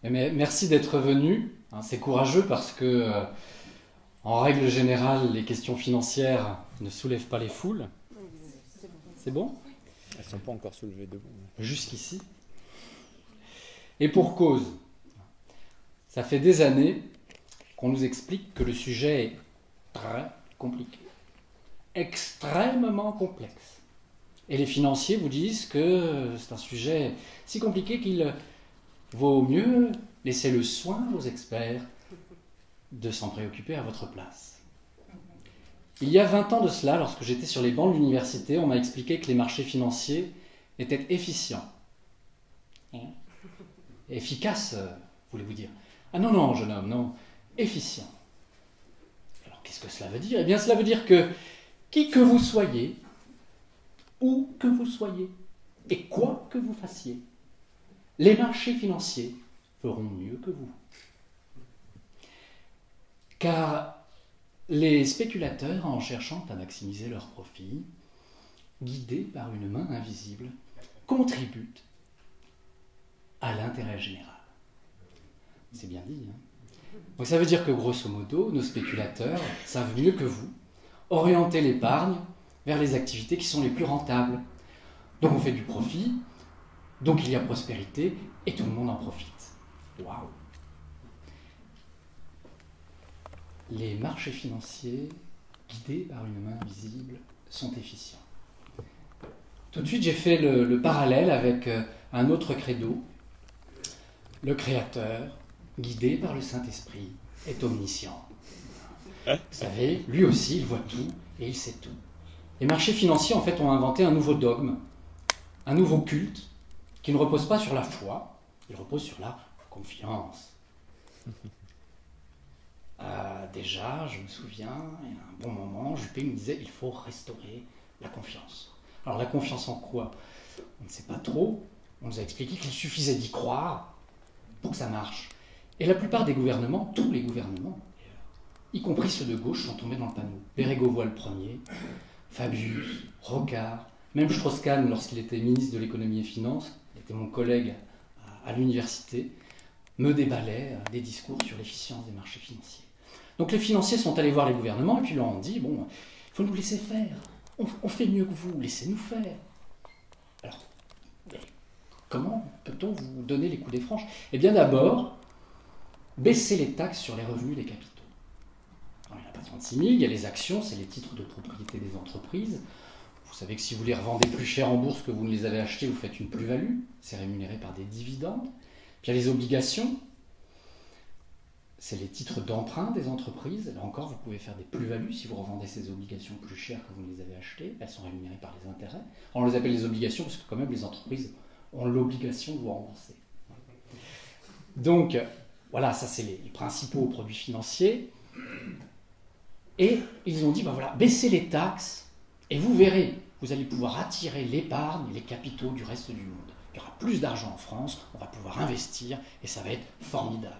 Mais merci d'être venu. C'est courageux parce que, en règle générale, les questions financières ne soulèvent pas les foules. C'est bon ? Elles ne sont pas encore soulevées debout. Jusqu'ici. Et pour cause. Ça fait des années qu'on nous explique que le sujet est très compliqué, extrêmement complexe. Et les financiers vous disent que c'est un sujet si compliqué qu'il vaut mieux laisser le soin aux experts de s'en préoccuper à votre place. Il y a 20 ans de cela, lorsque j'étais sur les bancs de l'université, on m'a expliqué que les marchés financiers étaient efficients. Efficaces, voulez-vous dire? Ah non, non, jeune homme, non. Efficient. Alors, qu'est-ce que cela veut dire? Eh bien, cela veut dire que, qui que vous soyez, où que vous soyez, et quoi que vous fassiez, les marchés financiers feront mieux que vous. Car les spéculateurs, en cherchant à maximiser leurs profits, guidés par une main invisible, contribuent à l'intérêt général. C'est bien dit, hein? Donc ça veut dire que, grosso modo, nos spéculateurs savent mieux que vous orienter l'épargne vers les activités qui sont les plus rentables. Donc on fait du profit, donc il y a prospérité, et tout le monde en profite. Waouh! Les marchés financiers, guidés par une main visible, sont efficients. Tout de suite, j'ai fait le parallèle avec un autre credo. Le Créateur, guidé par le Saint-Esprit, est omniscient. Vous savez, lui aussi, il voit tout et il sait tout. Les marchés financiers, en fait, ont inventé un nouveau dogme, un nouveau culte, qui ne repose pas sur la foi, il repose sur la confiance. Déjà, je me souviens, il y a un bon moment, Juppé me disait il faut restaurer la confiance. Alors la confiance en quoi? On ne sait pas trop. On nous a expliqué qu'il suffisait d'y croire pour que ça marche. Et la plupart des gouvernements, tous les gouvernements, y compris ceux de gauche, sont tombés dans le panneau. Bérégovoy le premier, Fabius, Rocard, même Strauss-Kahn, lorsqu'il était ministre de l'économie et finances, il était mon collègue à l'université, me déballait des discours sur l'efficience des marchés financiers. Donc les financiers sont allés voir les gouvernements et puis leur ont dit, bon, il faut nous laisser faire, on fait mieux que vous, laissez-nous faire. Alors, comment peut-on vous donner les coups des franches? Eh bien d'abord, baisser les taxes sur les revenus des capitaux. Alors, il n'y en a pas 36 000, il y a les actions, c'est les titres de propriété des entreprises. Vous savez que si vous les revendez plus cher en bourse que vous ne les avez achetés, vous faites une plus-value, c'est rémunéré par des dividendes. Puis il y a les obligations, c'est les titres d'emprunt des entreprises. Là encore, vous pouvez faire des plus-values si vous revendez ces obligations plus chères que vous ne les avez achetées. Elles sont rémunérées par les intérêts. On les appelle les obligations parce que quand même les entreprises ont l'obligation de vous rembourser. Donc, voilà, ça c'est les principaux produits financiers. Et ils ont dit, ben voilà, baissez les taxes et vous verrez, vous allez pouvoir attirer l'épargne et les capitaux du reste du monde. Il y aura plus d'argent en France, on va pouvoir investir et ça va être formidable.